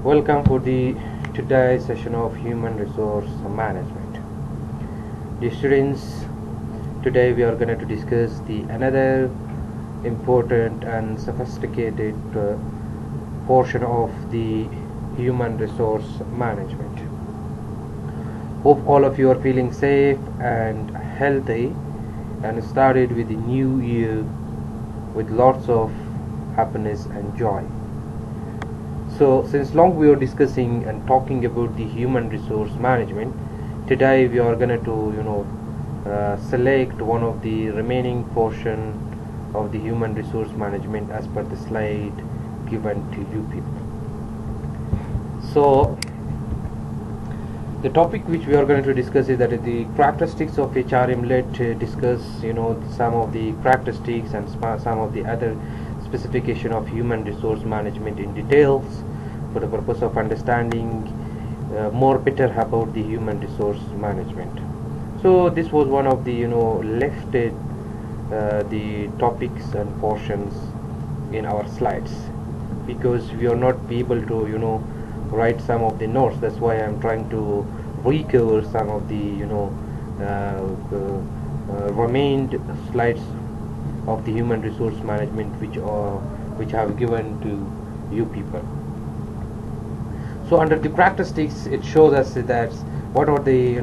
Welcome for the today's session of human resource management. Dear students, today we are going to discuss the another important and sophisticated portion of the human resource management. Hope all of you are feeling safe and healthy and started with the new year with lots of happiness and joy. So since long we are discussing and talking about the human resource management, today we are going to select one of the remaining portion of the human resource management as per the slide given to you people. So the topic which we are going to discuss is that the characteristics of HRM. Let's discuss some of the characteristics and some of the other specification of human resource management in details for the purpose of understanding more better about the human resource management. So this was one of the lifted the topics and portions in our slides, because we are not able to write some of the notes. That's why I'm trying to recover some of the remained slides of the human resource management which I have given to you people. So under the characteristics, it shows us that what are the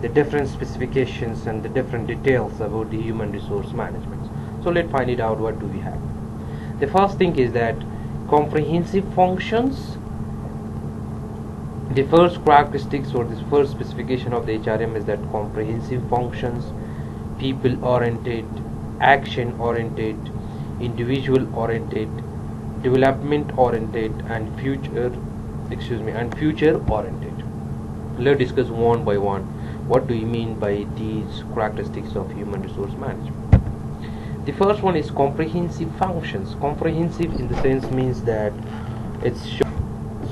the different specifications and the different details about the human resource management. So let's find it out. What do we have? The first thing is that comprehensive functions. The first characteristics or this first specification of the HRM is that comprehensive functions, people oriented, action oriented, individual oriented, development oriented, and future oriented. Let's discuss one by one. What do you mean by these characteristics of human resource management? The first one is comprehensive functions. Comprehensive in the sense means that it's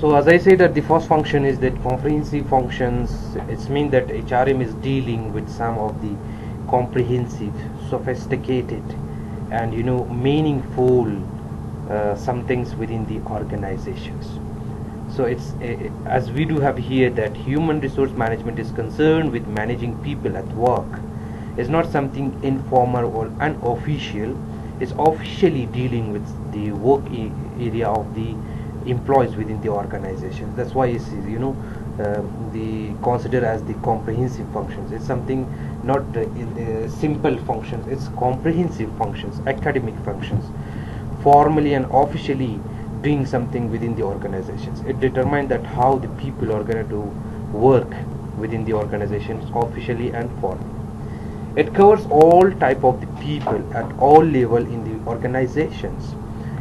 so as I say that the first function is that comprehensive functions. It means that HRM is dealing with some of the comprehensive, sophisticated, and meaningful some things within the organizations. So it's as we do have here that human resource management is concerned with managing people at work. It's not something informal or unofficial. It's officially dealing with the work area of the employees within the organization. That's why it's the considered as the comprehensive functions. It's something not simple functions. It's comprehensive functions, academic functions, formally and officially doing something within the organizations. It determines that how the people are going to work within the organizations officially and formally. It covers all type of the people at all level in the organizations.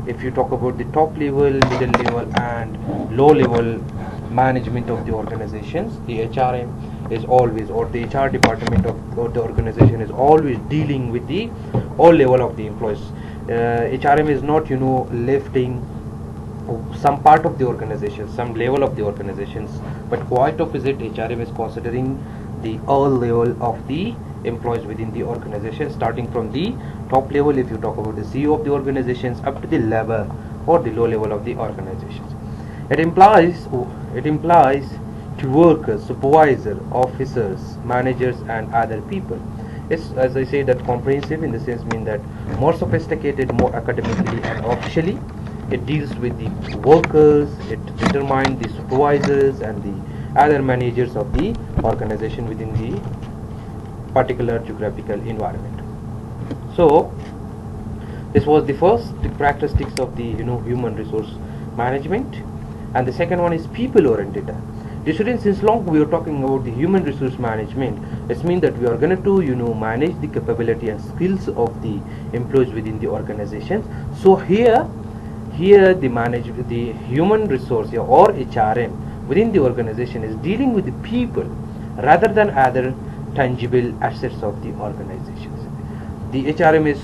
If you talk about the top level, middle level, and low level management of the organizations, the HRM is always, or the HR department of the organization is always dealing with the all level of the employees. HRM is not lifting some part of the organization, some level of the organizations, but quite opposite. HRM is considering the all level of the employees within the organization, starting from the top level, if you talk about the CEO of the organizations, up to the level or the low level of the organizations. It implies to workers, supervisor, officers, managers, and other people. It's, as I say, that comprehensive in the sense mean that more sophisticated, more academically and officially. It deals with the workers. It determines the supervisors and the other managers of the organization within the particular geographical environment. So this was the first characteristics of the human resource management. And the second one is people oriented. The students, since long we are talking about the human resource management, it means that we are going to manage the capability and skills of the employees within the organization. So here the human resource or HRM within the organization is dealing with the people rather than other tangible assets of the organizations. The HRM is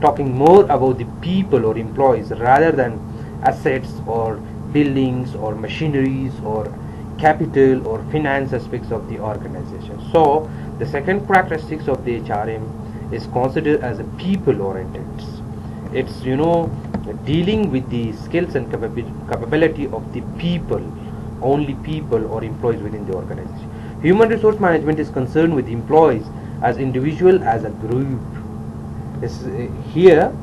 talking more about the people or employees rather than assets or buildings or machineries or capital or finance aspects of the organization. So the second characteristics of the HRM is considered as a people oriented. it's dealing with the skills and capability of the people, only people or employees within the organization. Human resource management is concerned with employees as individual, as a group. Here,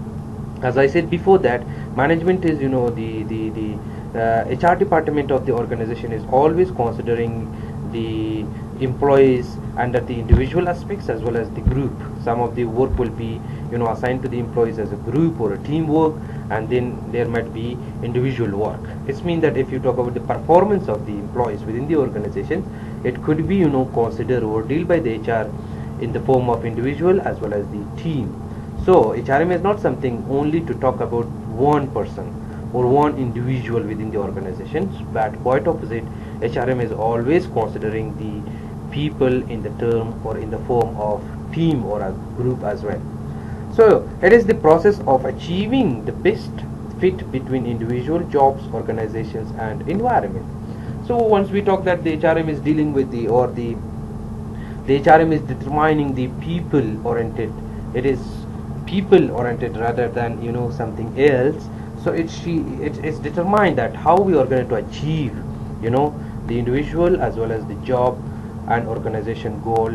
as I said before, that management is the HR department of the organization is always considering the employees under the individual aspects as well as the group. Some of the work will be assigned to the employees as a group or a teamwork, and then there might be individual work. It means that if you talk about the performance of the employees within the organization, it could be considered or deal by the HR in the form of individual as well as the team. So HRM is not something only to talk about one person or one individual within the organization, but quite opposite, HRM is always considering the people in the term or in the form of team or a group as well. So it is the process of achieving the best fit between individual, jobs, organizations and environment. So once we talk that the HRM is dealing with the HRM is determining the people oriented, it is people oriented rather than something else. So it's determined that how we are going to achieve the individual as well as the job and organization goal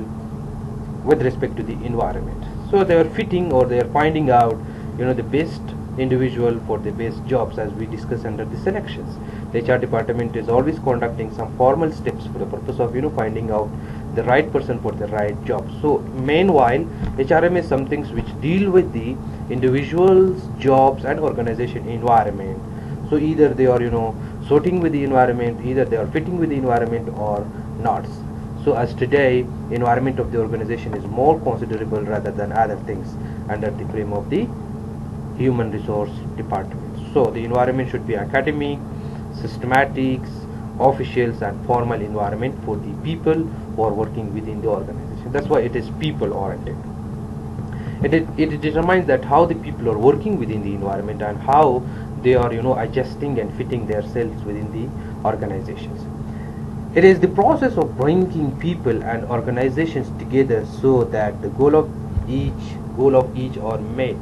with respect to the environment. So they are fitting or they are finding out the best individual for the best jobs, as we discussed under the selections. The HR department is always conducting some formal steps for the purpose of finding out the right person for the right job. So meanwhile, HRM is some things which deal with the individuals, jobs and organization environment. So either they are sorting with the environment, either they are fitting with the environment or not. So as today, environment of the organization is more considerable rather than other things under the frame of the human resource department. So the environment should be academic, systematics, officials and formal environment for the people who are working within the organization. That's why it is people oriented. It determines that how the people are working within the environment and how they are adjusting and fitting themselves within the organizations. It is the process of bringing people and organizations together so that the goal of each are met.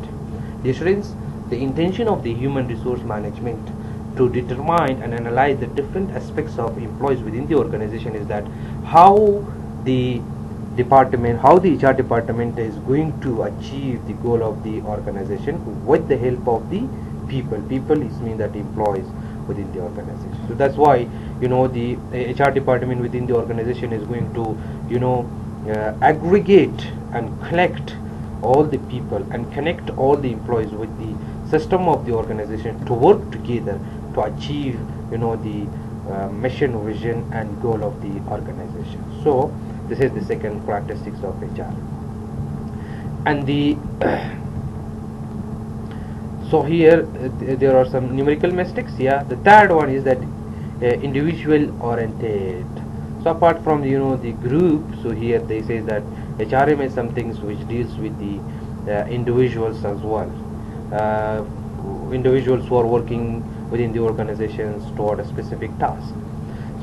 The assurance, the intention of the human resource management to determine and analyze the different aspects of employees within the organization is that how the HR department is going to achieve the goal of the organization with the help of the people. People is mean that employees within the organization. So that's why the HR department within the organization is going to aggregate and collect all the people and connect all the employees with the system of the organization to work together to achieve the mission, vision and goal of the organization. So this is the second characteristics of HR. And the so here there are some numerical mistakes. Yeah, the third one is that individual oriented. So apart from the group, so here they say that HRM is some things which deals with the individuals as well, individuals who are working within the organizations toward a specific task.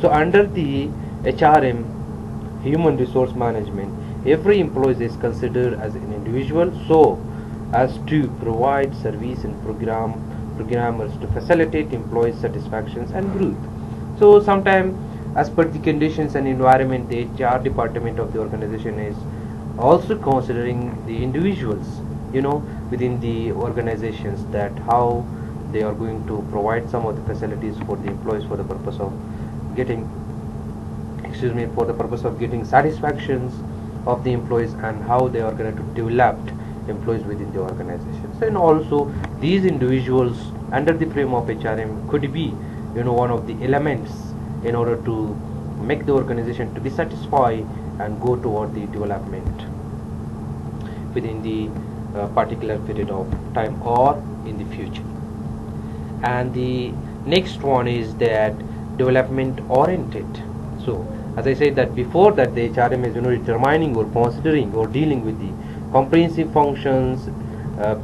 So under the HRM, human resource management, every employee is considered as an individual, so as to provide service and programmers to facilitate employee satisfactions and growth. So sometimes as per the conditions and environment, the HR department of the organization is also considering the individuals within the organizations, that how they are going to provide some of the facilities for the employees for the purpose of getting satisfactions of the employees and how they are going to develop employees within the organizations. And also these individuals under the frame of HRM could be one of the elements in order to make the organization to be satisfied and go toward the development within the particular period of time or in the future. And the next one is that development oriented. So as I said that before, that the HRM is determining or considering or dealing with the comprehensive functions,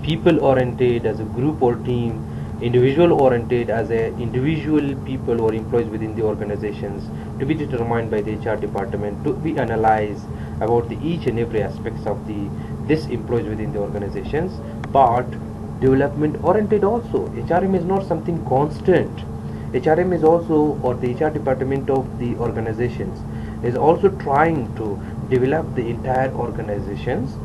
people oriented as a group or team, individual oriented as a individual people or employees within the organizations, to be determined by the HR department, to be analyzed about the each and every aspects of this employees within the organizations. But development oriented also. HRM is not something constant. HRM is also, or the HR department of the organizations is also trying to develop the entire organizations,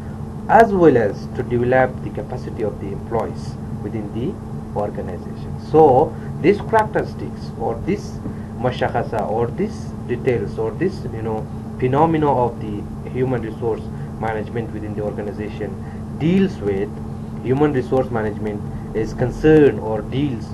as well as to develop the capacity of the employees within the organization. So these characteristics, or this mashakasa, or this details, or this phenomena of the human resource management within the organization deals with, human resource management is concerned or deals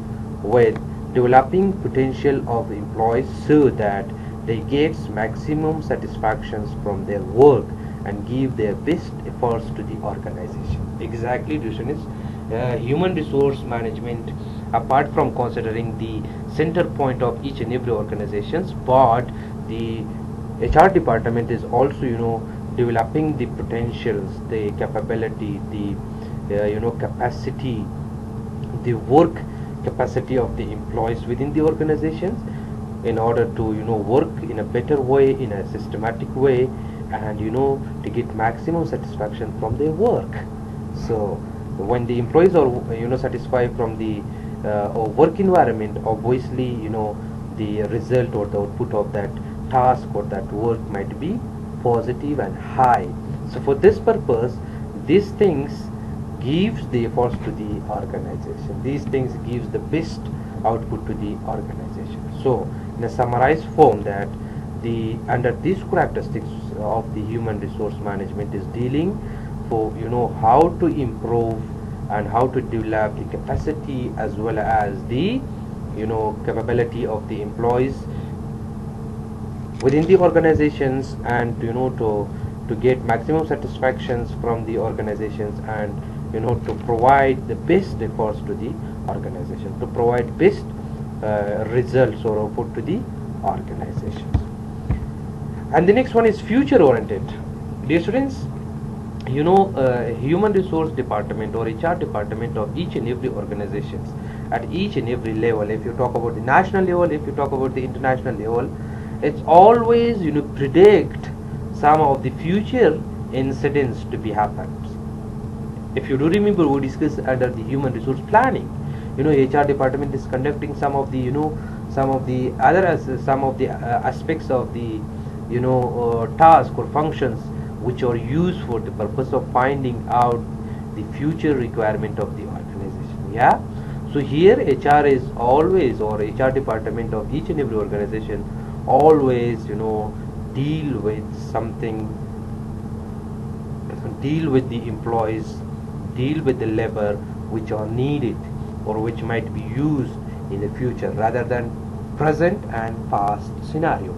with developing potential of employees so that they get maximum satisfactions from their work and give their best efforts to the organization. Exactly, Dushan, is human resource management, apart from considering the center point of each and every organizations, but the HR department is also developing the potentials, the capability, the capacity, the work capacity of the employees within the organizations, in order to work in a better way, in a systematic way, and to get maximum satisfaction from their work. So when the employees are satisfied from the work environment, obviously the result or the output of that task or that work might be positive and high. So for this purpose, these things gives the efforts to the organization. These things gives the best output to the organization. So in a summarized form, that the under these characteristics of the human resource management is dealing for how to improve and how to develop the capacity as well as the capability of the employees within the organizations, and to get maximum satisfactions from the organizations, and to provide the best efforts to the organization, to provide best results or output to the organizations. And the next one is future oriented. Dear students, human resource department or HR department of each and every organizations at each and every level, if you talk about the national level, if you talk about the international level, it's always predict some of the future incidents to be happened. If you do remember, we discussed under the human resource planning, HR department is conducting some of the aspects of the task or functions which are used for the purpose of finding out the future requirement of the organization. Yeah, so here HR is always, or HR department of each and every organization always deal with something, deal with the employees, deal with the labor which are needed or which might be used in the future rather than present and past scenario.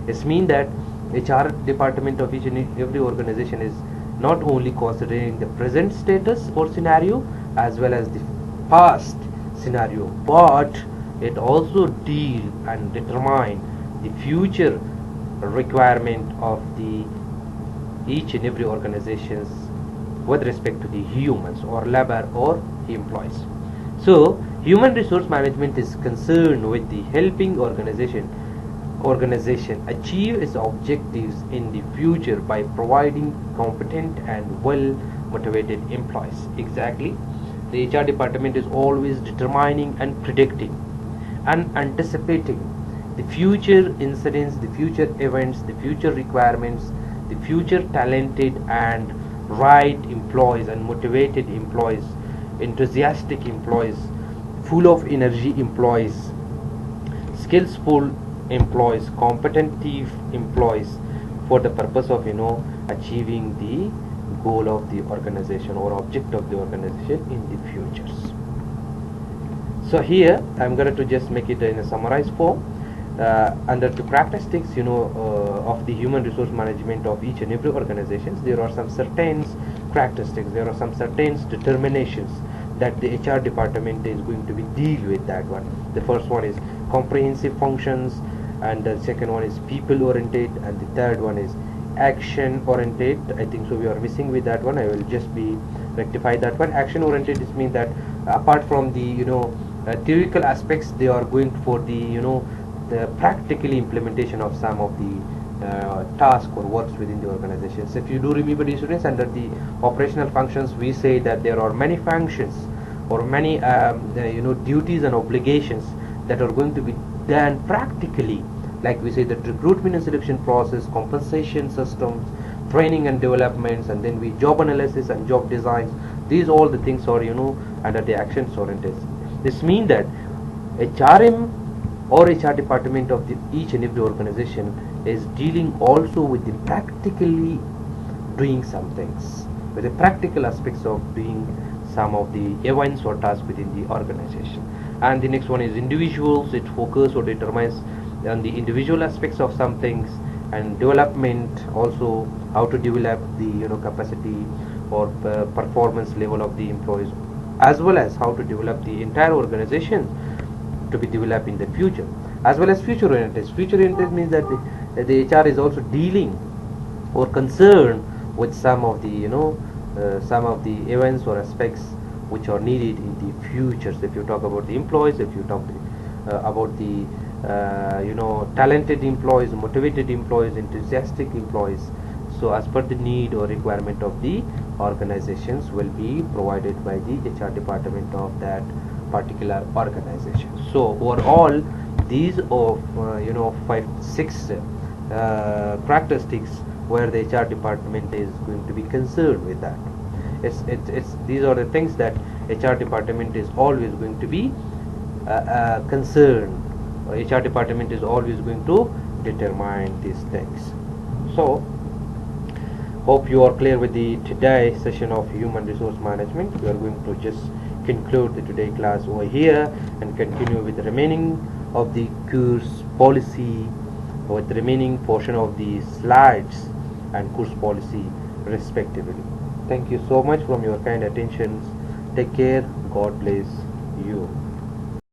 It means that HR department of each and every organization is not only considering the present status or scenario as well as the past scenario, but it also deal and determine the future requirement of the each and every organizations with respect to the humans or labor or employees. So human resource management is concerned with the helping organization achieve its objectives in the future by providing competent and well motivated employees. Exactly, the HR department is always determining and predicting and anticipating the future incidents, the future events, the future requirements, the future talented and right employees and motivated employees, enthusiastic employees, full of energy employees, skillful employees, competitive employees, for the purpose of achieving the goal of the organization or object of the organization in the futures. So here I'm going to just make it in a summarized form. Under the characteristics of the human resource management of each and every organizations, there are some certain characteristics, there are some certain determinations that the HR department is going to be deal with that one. The first one is comprehensive functions, and the second one is people oriented, and the third one is action oriented. I think so we are missing with that one. I will just be rectify that one. Action oriented is mean that apart from the theoretical aspects, they are going for the practical implementation of some of the tasks or works within the organizations. If you do remember, the students, under the operational functions, we say that there are many functions or many duties and obligations that are going to be done practically, like we say the recruitment and selection process, compensation systems, training and developments, and then we job analysis and job designs. These all the things are under the actions oriented. This means that HRM or HR department of each and every organization is dealing also with the practically doing some things, with the practical aspects of doing some of the events or tasks within the organization. And the next one is individuals. It focuses or determines on the individual aspects of some things, and development also how to develop the capacity or performance level of the employees, as well as how to develop the entire organization to be developed in the future, as well as future oriented. Future oriented means that the HR is also dealing or concerned with some of the some of the events or aspects which are needed in the future. So if you talk about the employees, if you talk about the talented employees, motivated employees, enthusiastic employees, so as per the need or requirement of the organizations will be provided by the HR department of that particular organization. So overall, these of 5 6 characteristics where the HR department is going to be concerned with that. It's these are the things that HR department is always going to be concerned. HR department is always going to determine these things. So hope you are clear with the today session of human resource management. We are going to just conclude the today class over here and continue with the remaining of the course policy, with the remaining portion of the slides and course policy respectively. Thank you so much from your kind attentions. Take care. God bless you.